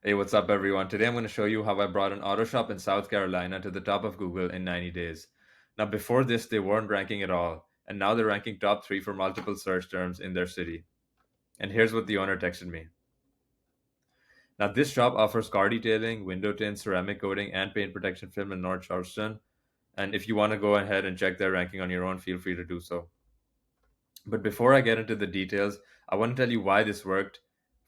Hey, what's up, everyone? Today I'm going to show you how I brought an auto shop in South Carolina to the top of Google in 90 days. Now, before this, they weren't ranking at all, and now they're ranking top 3 for multiple search terms in their city. And here's what the owner texted me. Now, this shop offers car detailing, window tint, ceramic coating, and paint protection film in North Charleston. And if you want to go ahead and check their ranking on your own, feel free to do so. But before I get into the details, I want to tell you why this worked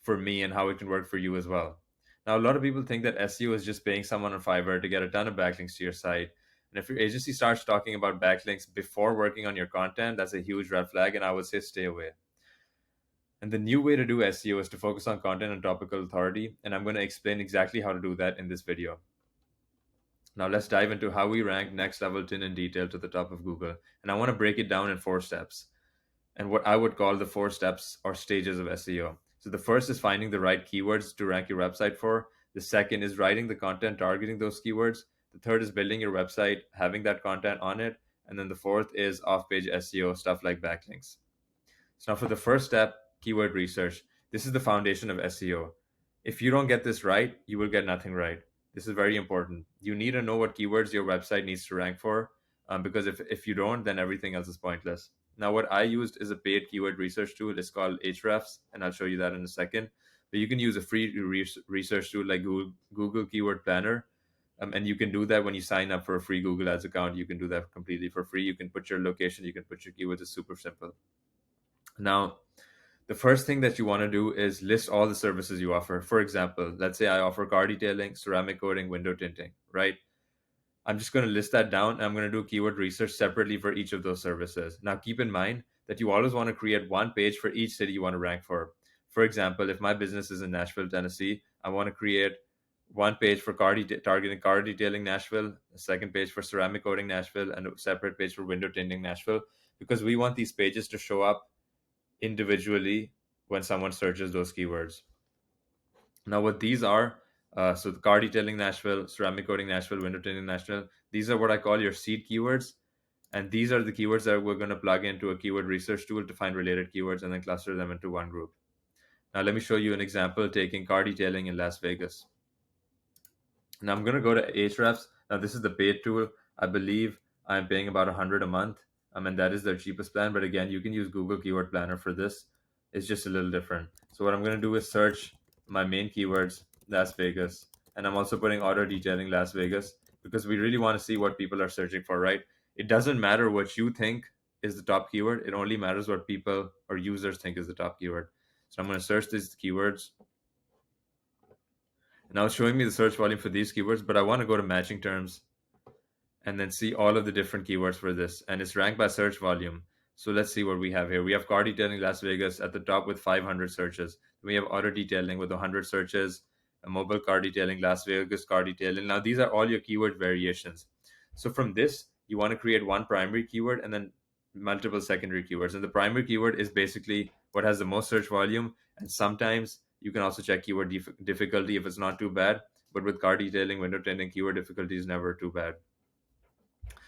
for me and how it can work for you as well. Now, a lot of people think that SEO is just paying someone on Fiverr to get a ton of backlinks to your site. And if your agency starts talking about backlinks before working on your content, that's a huge red flag, and I would say stay away. And the new way to do SEO is to focus on content and topical authority, and I'm going to explain exactly how to do that in this video. Now, let's dive into how we rank Next Level Tint in Detail to the top of Google. And I want to break it down in 4 steps and what I would call the 4 steps or stages of SEO. So the first is finding the right keywords to rank your website for. The second is writing the content targeting those keywords. The third is building your website, having that content on it. And then the fourth is off page SEO, stuff like backlinks. So now for the first step, keyword research. This is the foundation of SEO. If you don't get this right, you will get nothing right. This is very important. You need to know what keywords your website needs to rank for, because if you don't, then everything else is pointless. Now, what I used is a paid keyword research tool. It's called Ahrefs, and I'll show you that in a second. But you can use a free research tool like Google Keyword Planner. And you can do that when you sign up for a free Google Ads account. You can do that completely for free. You can put your location, you can put your keywords. It's super simple. Now, the first thing that you want to do is list all the services you offer. For example, let's say I offer car detailing, ceramic coating, window tinting, right? I'm just going to list that down and I'm going to do keyword research separately for each of those services. Now, keep in mind that you always want to create one page for each city you want to rank for. For example, if my business is in Nashville, Tennessee, I want to create one page for targeting car detailing Nashville, a second page for ceramic coating Nashville, and a separate page for window tinting Nashville, because we want these pages to show up individually when someone searches those keywords. Now, what these are, so the car detailing Nashville, ceramic coating Nashville, window tinting Nashville, these are what I call your seed keywords. And these are the keywords that we're going to plug into a keyword research tool to find related keywords and then cluster them into one group. Now, let me show you an example taking car detailing in Las Vegas. Now, I'm going to go to Ahrefs. Now, this is the paid tool. I believe I'm paying about 100 a month. And that is their cheapest plan. But again, you can use Google Keyword Planner for this. It's just a little different. So what I'm going to do is search my main keywords, Las Vegas. And I'm also putting auto detailing Las Vegas because we really want to see what people are searching for, right? It doesn't matter what you think is the top keyword. It only matters what people or users think is the top keyword. So I'm going to search these keywords. Now it's showing me the search volume for these keywords, but I want to go to matching terms and then see all of the different keywords for this. And it's ranked by search volume. So let's see what we have here. We have car detailing Las Vegas at the top with 500 searches. We have auto detailing with 100 searches, a mobile car detailing, Las Vegas car detailing. Now these are all your keyword variations. So from this, you want to create one primary keyword and then multiple secondary keywords. And the primary keyword is basically what has the most search volume. And sometimes you can also check keyword difficulty if it's not too bad. But with car detailing, window tinting, keyword difficulty is never too bad.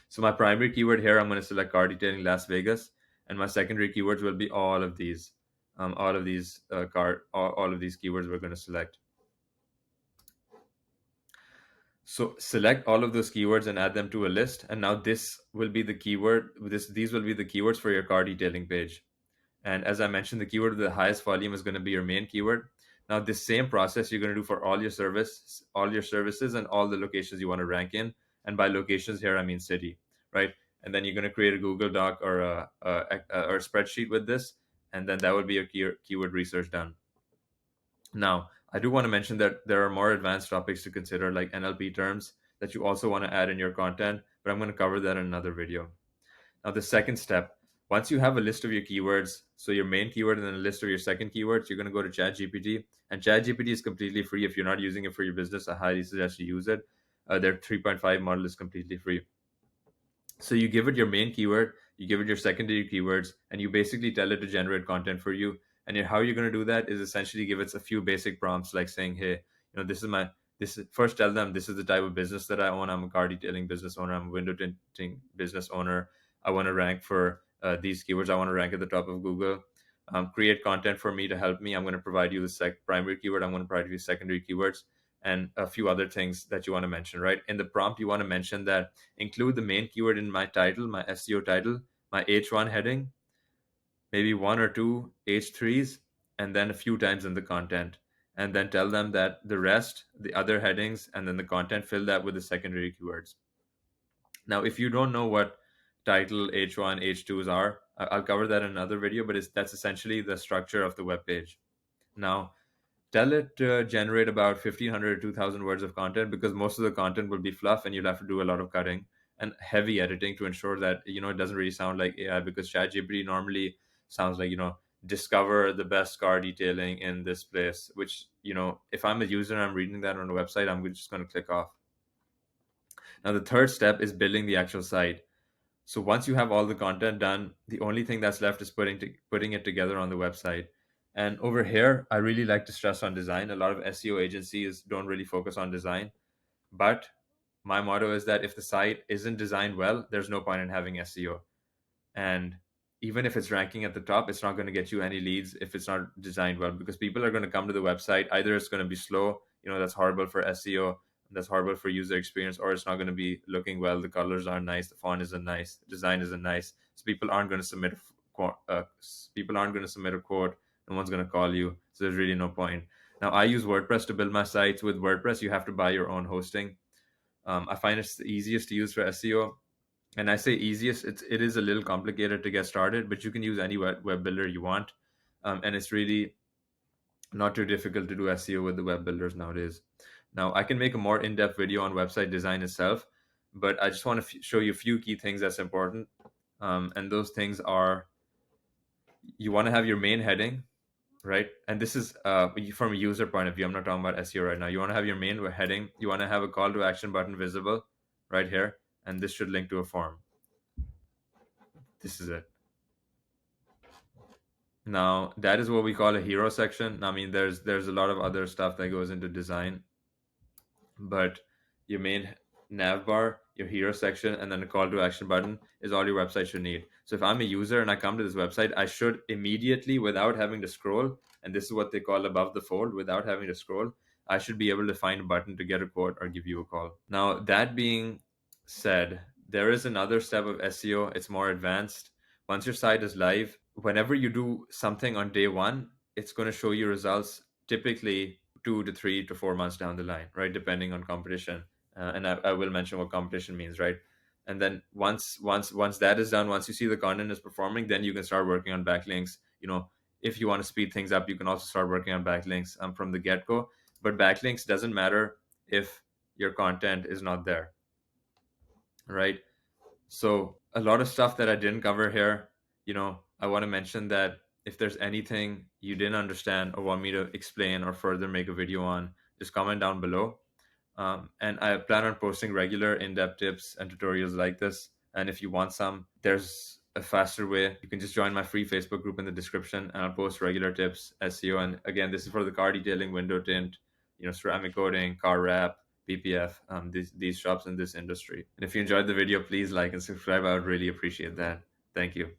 So my primary keyword here, I'm going to select car detailing Las Vegas, and my secondary keywords will be all of these all of these keywords we're going to select. So select all of those keywords and add them to a list. And now this will be the keyword. These will be the keywords for your car detailing page. And as I mentioned, the keyword with the highest volume is going to be your main keyword. Now, this same process you're going to do for all your services, and all the locations you want to rank in. And by locations here, I mean city, right? And then you're going to create a Google Doc or a spreadsheet with this, and then that would be your keyword research done. Now, I do want to mention that there are more advanced topics to consider, like NLP terms, that you also want to add in your content, but I'm going to cover that in another video. Now, the second step, once you have a list of your keywords, so your main keyword and then a list of your second keywords, you're going to go to ChatGPT. And ChatGPT is completely free. If you're not using it for your business, I highly suggest you use it. Their 3.5 model is completely free. So you give it your main keyword, you give it your secondary keywords, and you basically tell it to generate content for you. And how you're going to do that is essentially give it a few basic prompts like saying, hey, first tell them this is the type of business that I own. I'm a car detailing business owner. I'm a window tinting business owner. I want to rank for these keywords. I want to rank at the top of Google. Create content for me to help me. I'm going to provide you the primary keyword. I'm going to provide you secondary keywords. and a few other things that you want to mention, right? In the prompt, you want to mention that include the main keyword in my title, my SEO title, my H1 heading, maybe one or two H3s, and then a few times in the content. And then tell them that the rest, the other headings, and then the content, fill that with the secondary keywords. Now, if you don't know what title, H1, H2s are, I'll cover that in another video, but that's essentially the structure of the web page. Now, tell it to generate about 1,500 to 2,000 words of content, because most of the content will be fluff and you'll have to do a lot of cutting and heavy editing to ensure that, it doesn't really sound like AI, because ChatGPT normally sounds like, discover the best car detailing in this place, which, if I'm a user and I'm reading that on a website, I'm just going to click off. Now, the third step is building the actual site. So once you have all the content done, the only thing that's left is putting it together on the website. And over here, I really like to stress on design. A lot of SEO agencies don't really focus on design, but my motto is that if the site isn't designed well, there's no point in having SEO. And even if it's ranking at the top, it's not going to get you any leads if it's not designed well, because people are going to come to the website. Either it's going to be slow, that's horrible for SEO, that's horrible for user experience, or it's not going to be looking well. The colors aren't nice, the font isn't nice, design isn't nice. So people aren't going to submit a quote. No one's going to call you. So there's really no point. Now, I use WordPress to build my sites. With WordPress, you have to buy your own hosting. I find it's the easiest to use for SEO. And I say easiest, it is a little complicated to get started, but you can use any web builder you want. And it's really not too difficult to do SEO with the web builders nowadays. Now, I can make a more in-depth video on website design itself, but I just want to show you a few key things that's important. And those things are, you want to have your main heading, right? And this is from a user point of view. I'm not talking about SEO right now. You want to have your main heading. You want to have a call to action button visible right here. And this should link to a form. This is it. Now, that is what we call a hero section. I mean, there's a lot of other stuff that goes into design, but your main nav bar, your hero section, and then a call to action button is all your website should need. So if I'm a user and I come to this website, I should immediately, without having to scroll, and this is what they call above the fold, without having to scroll, I should be able to find a button to get a quote or give you a call. Now, that being said, there is another step of SEO. It's more advanced. Once your site is live, whenever you do something on day one, it's going to show you results typically 2 to 3 to 4 months down the line, right? Depending on competition. And I will mention what competition means, right? And then once that is done, once you see the content is performing, then you can start working on backlinks. If you want to speed things up, you can also start working on backlinks from the get-go. But backlinks doesn't matter if your content is not there, right? So a lot of stuff that I didn't cover here, I want to mention that if there's anything you didn't understand or want me to explain or further make a video on, just comment down below. And I plan on posting regular in-depth tips and tutorials like this. And if you want some, there's a faster way. You can just join my free Facebook group in the description, and I'll post regular tips, SEO. And again, this is for the car detailing, window tint, ceramic coating, car wrap, PPF, these shops in this industry. And if you enjoyed the video, please like and subscribe. I would really appreciate that. Thank you.